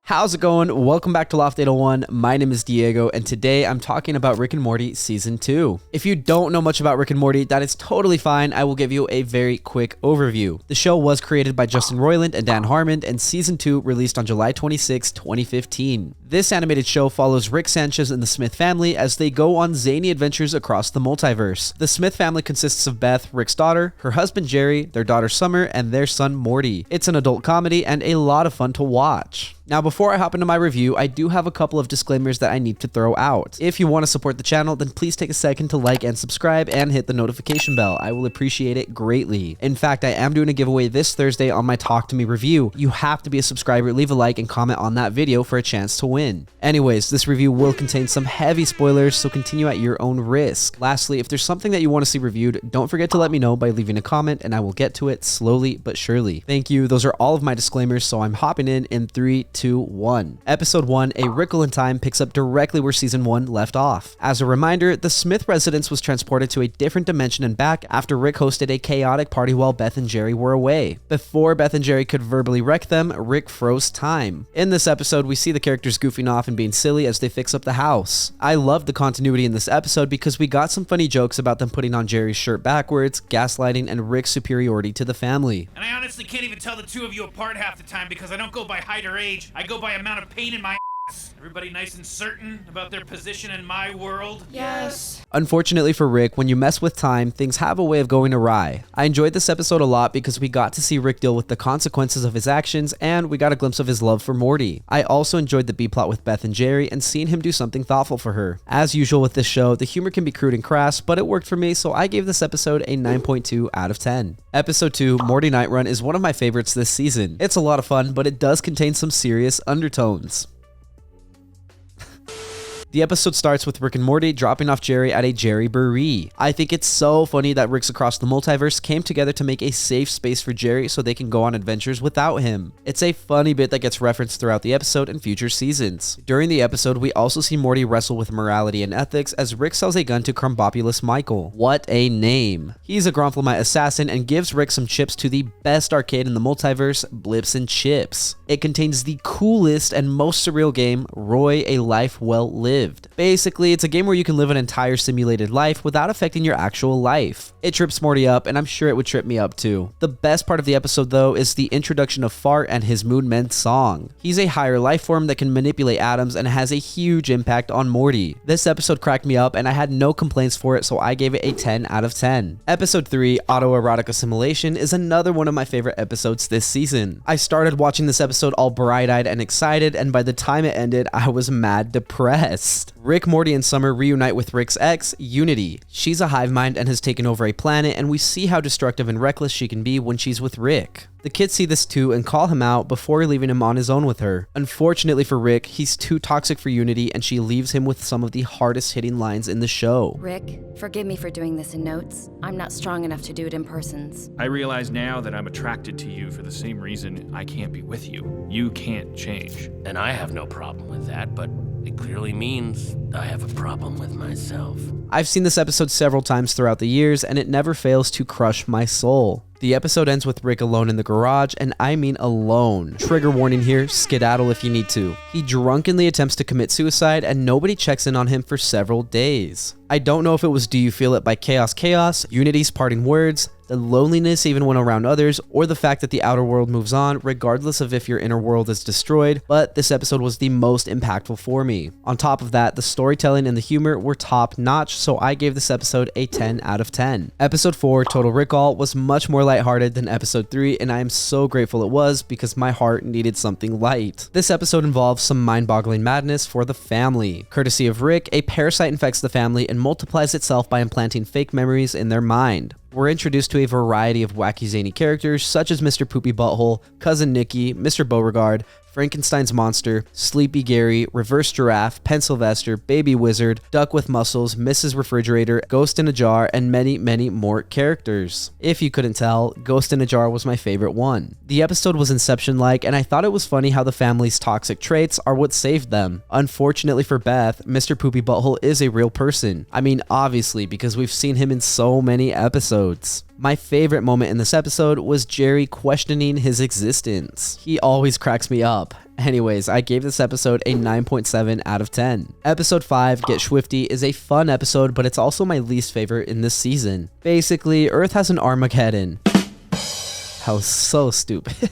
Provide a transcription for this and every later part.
How's it going? Welcome back to Loft 801. My name is Diego, and today I'm talking about Rick and Morty Season 2. If you don't know much about Rick and Morty, that is totally fine. I will give you a very quick overview. The show was created by Justin Roiland and Dan Harmon, and Season 2 released on July 26, 2015. This animated show follows Rick Sanchez and the Smith family as they go on zany adventures across the multiverse. The Smith family consists of Beth, Rick's daughter, her husband Jerry, their daughter Summer, and their son Morty. It's an adult comedy and a lot of fun to watch. Now, before I hop into my review, I do have a couple of disclaimers that I need to throw out. If you want to support the channel, then please take a second to like and subscribe and hit the notification bell. I will appreciate it greatly. In fact, I am doing a giveaway this Thursday on my Talk to Me review. You have to be a subscriber, leave a like, and comment on that video for a chance to win. Anyways, this review will contain some heavy spoilers, so continue at your own risk. Lastly, if there's something that you want to see reviewed, don't forget to let me know by leaving a comment, and I will get to it slowly but surely. Thank you. Those are all of my disclaimers, so I'm hopping in 3, 2, 1. Episode 1, A Rickle in Time, picks up directly where Season 1 left off. As a reminder, the Smith residence was transported to a different dimension and back after Rick hosted a chaotic party while Beth and Jerry were away. Before Beth and Jerry could verbally wreck them, Rick froze time. In this episode, we see the characters goofing off and being silly as they fix up the house. I loved the continuity in this episode because we got some funny jokes about them putting on Jerry's shirt backwards, gaslighting, and Rick's superiority to the family. And I honestly can't even tell the two of you apart half the time because I don't go by height or age, I go by amount of pain in my ass. Everybody nice and certain about their position in my world? Yes. Unfortunately for Rick, when you mess with time, things have a way of going awry. I enjoyed this episode a lot because we got to see Rick deal with the consequences of his actions, and we got a glimpse of his love for Morty. I also enjoyed the B-plot with Beth and Jerry and seeing him do something thoughtful for her. As usual with this show, the humor can be crude and crass, but it worked for me, so I gave this episode a 9.2 out of 10. Episode 2, Mortynight Run, is one of my favorites this season. It's a lot of fun, but it does contain some serious undertones. The episode starts with Rick and Morty dropping off Jerry at a Jerry-boree. I think it's so funny that Ricks across the multiverse came together to make a safe space for Jerry so they can go on adventures without him. It's a funny bit that gets referenced throughout the episode and future seasons. During the episode, we also see Morty wrestle with morality and ethics as Rick sells a gun to Crumbopulous Michael. What a name. He's a Gronflemite assassin and gives Rick some chips to the best arcade in the multiverse, Blips and Chips. It contains the coolest and most surreal game, Roy: A Life Well Lived. Basically, it's a game where you can live an entire simulated life without affecting your actual life. It trips Morty up, and I'm sure it would trip me up too. The best part of the episode though is the introduction of Fart and his Moon Men song. He's a higher life form that can manipulate atoms and has a huge impact on Morty. This episode cracked me up and I had no complaints for it, so I gave it a 10 out of 10. Episode 3, Erotic Assimilation, is another one of my favorite episodes this season. I started watching this episode all bright-eyed and excited, and by the time it ended, I was mad depressed. Rick, Morty, and Summer reunite with Rick's ex, Unity. She's a hive mind and has taken over a planet, and we see how destructive and reckless she can be when she's with Rick. The kids see this too and call him out before leaving him on his own with her. Unfortunately for Rick, he's too toxic for Unity and she leaves him with some of the hardest hitting lines in the show. Rick, forgive me for doing this in notes. I'm not strong enough to do it in persons. I realize now that I'm attracted to you for the same reason I can't be with you. You can't change. And I have no problem with that, but it clearly means I have a problem with myself. I've seen this episode several times throughout the years and it never fails to crush my soul. The episode ends with Rick alone in the garage, and I mean alone. Trigger warning here, skedaddle if you need to. He drunkenly attempts to commit suicide and nobody checks in on him for several days. I don't know if it was Do You Feel It by Chaos, Unity's parting words, the loneliness even when around others, or the fact that the outer world moves on regardless of if your inner world is destroyed, but this episode was the most impactful for me. On top of that, the storytelling and the humor were top notch, so I gave this episode a 10 out of 10. Episode 4, Total Rickall, was much more lighthearted than episode 3, and I am so grateful it was because my heart needed something light. This episode involves some mind-boggling madness for the family. Courtesy of Rick, a parasite infects the family and multiplies itself by implanting fake memories in their mind. We're introduced to a variety of wacky zany characters such as Mr. Poopy Butthole, Cousin Nicky, Mr. Beauregard, Frankenstein's Monster, Sleepy Gary, Reverse Giraffe, Pencilvester, Baby Wizard, Duck with Muscles, Mrs. Refrigerator, Ghost in a Jar, and many, many more characters. If you couldn't tell, Ghost in a Jar was my favorite one. The episode was Inception-like, and I thought it was funny how the family's toxic traits are what saved them. Unfortunately for Beth, Mr. Poopy Butthole is a real person. I mean, obviously, because we've seen him in so many episodes. My favorite moment in this episode was Jerry questioning his existence. He always cracks me up. Anyways, I gave this episode a 9.7 out of 10. Episode 5, Get Schwifty, is a fun episode, but it's also my least favorite in this season. Basically, Earth has an Armageddon. How so stupid.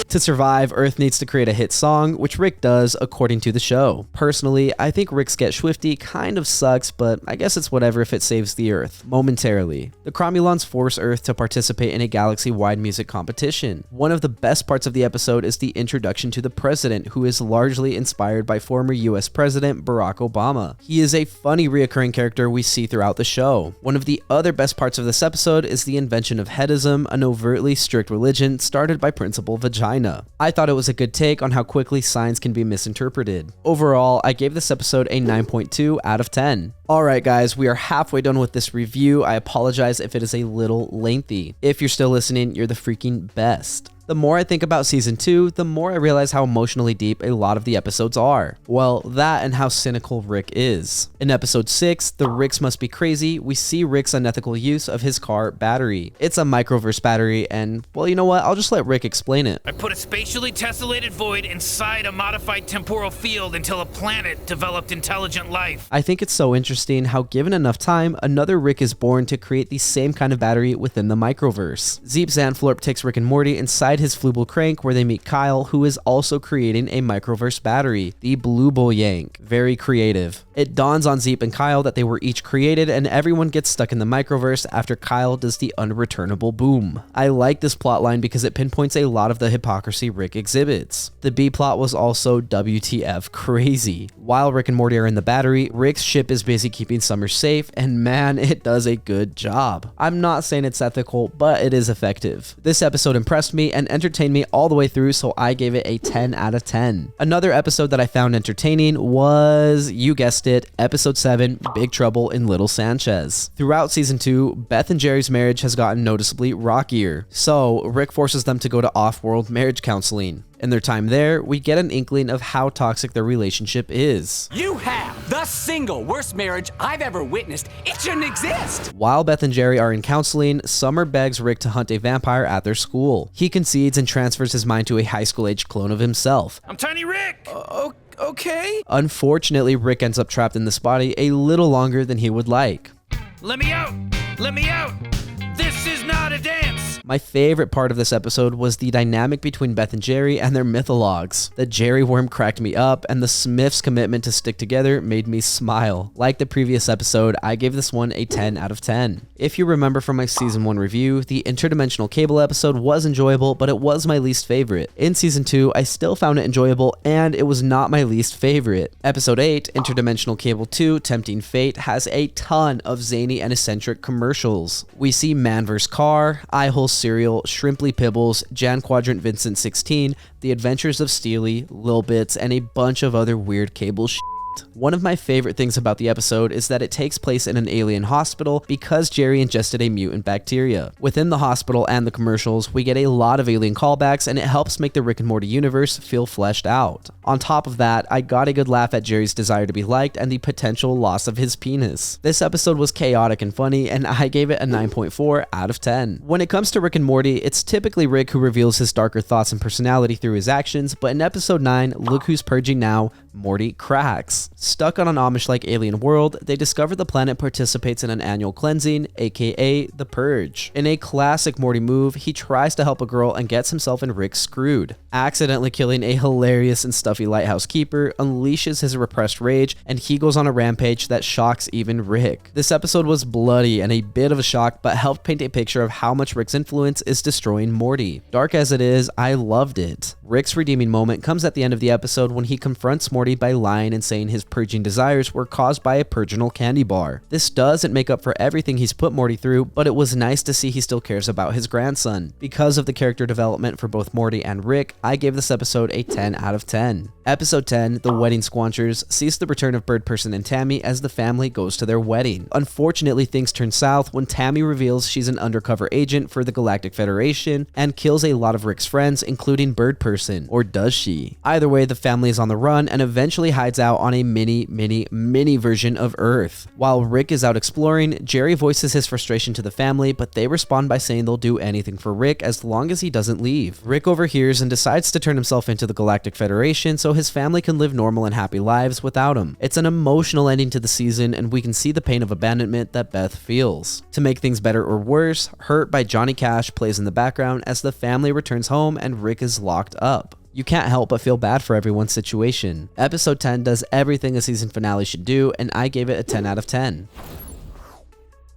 To survive, Earth needs to create a hit song, which Rick does according to the show. Personally, I think Rick's Get Schwifty kind of sucks, but I guess it's whatever if it saves the Earth, momentarily. The Cromulons force Earth to participate in a galaxy-wide music competition. One of the best parts of the episode is the introduction to the president, who is largely inspired by former US President Barack Obama. He is a funny reoccurring character we see throughout the show. One of the other best parts of this episode is the invention of headism, an overtly strict religion started by Principal Vagina. I thought it was a good take on how quickly signs can be misinterpreted. Overall, I gave this episode a 9.2 out of 10. Alright guys, we are halfway done with this review. I apologize if it is a little lengthy. If you're still listening, you're the freaking best. The more I think about season 2, the more I realize how emotionally deep a lot of the episodes are. Well, that and how cynical Rick is. In episode 6, The Ricks Must Be Crazy, we see Rick's unethical use of his car battery. It's a microverse battery, and, well, you know what? I'll just let Rick explain it. I put a spatially tessellated void inside a modified temporal field until a planet developed intelligent life. I think it's so interesting how, given enough time, another Rick is born to create the same kind of battery within the microverse. Zeep Zanflorp takes Rick and Morty inside his Flubel crank where they meet Kyle, who is also creating a microverse battery, the Blue Bull Yank. Very creative. It dawns on Zeep and Kyle that they were each created, and everyone gets stuck in the microverse after Kyle does the unreturnable boom. I like this plotline because it pinpoints a lot of the hypocrisy Rick exhibits. The B plot was also WTF crazy. While Rick and Morty are in the battery, Rick's ship is busy keeping Summer safe, and man, it does a good job. I'm not saying it's ethical, but it is effective. This episode impressed me and entertained me all the way through, so I gave it a 10 out of 10. Another episode that I found entertaining was, you guessed it, episode 7, Big Trouble in Little Sanchez. Throughout season 2, Beth and Jerry's marriage has gotten noticeably rockier, so Rick forces them to go to off-world marriage counseling. In their time there, we get an inkling of how toxic their relationship is. You have the single worst marriage I've ever witnessed. It shouldn't exist. While Beth and Jerry are in counseling, Summer begs Rick to hunt a vampire at their school. He concedes and transfers his mind to a high school-age clone of himself. I'm Tiny Rick! Okay. Unfortunately, Rick ends up trapped in this body a little longer than he would like. Let me out! Let me out! This is not a dance! My favorite part of this episode was the dynamic between Beth and Jerry and their mythologues. The Jerry worm cracked me up, and the Smiths' commitment to stick together made me smile. Like the previous episode, I gave this one a 10 out of 10. If you remember from my season 1 review, the Interdimensional Cable episode was enjoyable, but it was my least favorite. In season 2, I still found it enjoyable, and it was not my least favorite. Episode 8, Interdimensional Cable 2, Tempting Fate, has a ton of zany and eccentric commercials. We see Man vs. Car, Eye-Hole Cereal, Shrimply Pibbles, Jan Quadrant Vincent 16, The Adventures of Steely, Lil Bits, and a bunch of other weird cable shit. One of my favorite things about the episode is that it takes place in an alien hospital because Jerry ingested a mutant bacteria. Within the hospital and the commercials, we get a lot of alien callbacks, and it helps make the Rick and Morty universe feel fleshed out. On top of that, I got a good laugh at Jerry's desire to be liked and the potential loss of his penis. This episode was chaotic and funny, and I gave it a 9.4 out of 10. When it comes to Rick and Morty, it's typically Rick who reveals his darker thoughts and personality through his actions, but in episode 9, Look Who's Purging Now, Morty cracks. Stuck on an Amish-like alien world, they discover the planet participates in an annual cleansing, aka the Purge. In a classic Morty move, he tries to help a girl and gets himself and Rick screwed. Accidentally killing a hilarious and stuffy lighthouse keeper unleashes his repressed rage, and he goes on a rampage that shocks even Rick. This episode was bloody and a bit of a shock, but helped paint a picture of how much Rick's influence is destroying Morty. Dark as it is, I loved it. Rick's redeeming moment comes at the end of the episode when he confronts Morty by lying and saying his purging desires were caused by a Purginal candy bar. This doesn't make up for everything he's put Morty through, but it was nice to see he still cares about his grandson. Because of the character development for both Morty and Rick, I gave this episode a 10 out of 10. Episode 10, The Wedding Squanchers, sees the return of Bird Person and Tammy as the family goes to their wedding. Unfortunately, things turn south when Tammy reveals she's an undercover agent for the Galactic Federation and kills a lot of Rick's friends, including Bird Person. Or does she? Either way, the family is on the run and eventually hides out on a mini version of Earth. While Rick is out exploring, Jerry voices his frustration to the family, but they respond by saying they'll do anything for Rick as long as he doesn't leave. Rick overhears and decides to turn himself into the Galactic Federation so his family can live normal and happy lives without him. It's an emotional ending to the season, and we can see the pain of abandonment that Beth feels. To make things better or worse, Hurt by Johnny Cash plays in the background as the family returns home and Rick is locked up. You can't help but feel bad for everyone's situation. Episode 10 does everything a season finale should do, and I gave it a 10 out of 10.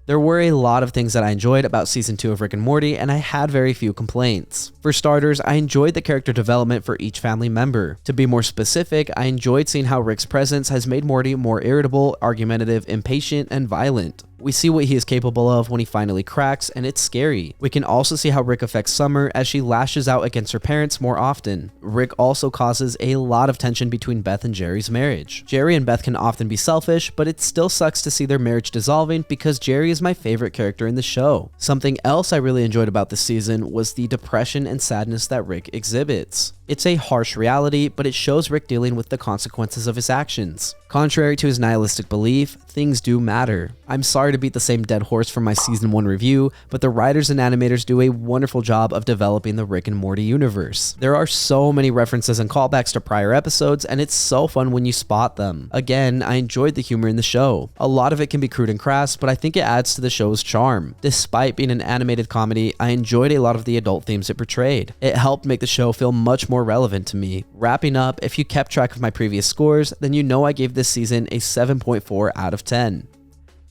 There were a lot of things that I enjoyed about season 2 of Rick and Morty, and I had very few complaints. For starters, I enjoyed the character development for each family member. To be more specific, I enjoyed seeing how Rick's presence has made Morty more irritable, argumentative, impatient, and violent. We see what he is capable of when he finally cracks, and it's scary. We can also see how Rick affects Summer as she lashes out against her parents more often. Rick also causes a lot of tension between Beth and Jerry's marriage. Jerry and Beth can often be selfish, but it still sucks to see their marriage dissolving because Jerry is my favorite character in the show. Something else I really enjoyed about this season was the depression and sadness that Rick exhibits. It's a harsh reality, but it shows Rick dealing with the consequences of his actions. Contrary to his nihilistic belief, things do matter. I'm sorry to beat the same dead horse from my season 1 review, but the writers and animators do a wonderful job of developing the Rick and Morty universe. There are so many references and callbacks to prior episodes, and it's so fun when you spot them. Again, I enjoyed the humor in the show. A lot of it can be crude and crass, but I think it adds to the show's charm. Despite being an animated comedy, I enjoyed a lot of the adult themes it portrayed. It helped make the show feel much more relevant to me. Wrapping up, if you kept track of my previous scores, then you know I gave this season a 7.4 out of 10.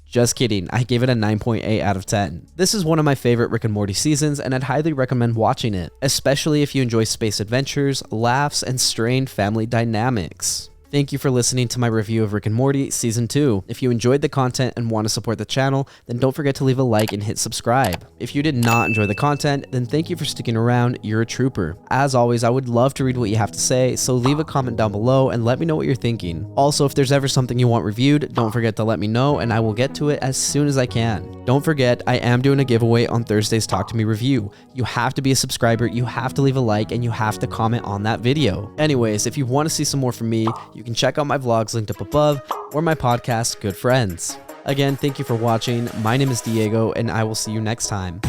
Just kidding, I gave it a 9.8 out of 10. This is one of my favorite Rick and Morty seasons, and I'd highly recommend watching it, especially if you enjoy space adventures, laughs, and strained family dynamics. Thank you for listening to my review of Rick and Morty Season 2. If you enjoyed the content and want to support the channel, then don't forget to leave a like and hit subscribe. If you did not enjoy the content, then thank you for sticking around, you're a trooper. As always, I would love to read what you have to say, so leave a comment down below and let me know what you're thinking. Also, if there's ever something you want reviewed, don't forget to let me know and I will get to it as soon as I can. Don't forget, I am doing a giveaway on Thursday's Talk to Me review. You have to be a subscriber, you have to leave a like, and you have to comment on that video. Anyways, if you want to see some more from me, you can check out my vlogs linked up above or my podcast, Good Friends. Again, thank you for watching. My name is Diego, and I will see you next time.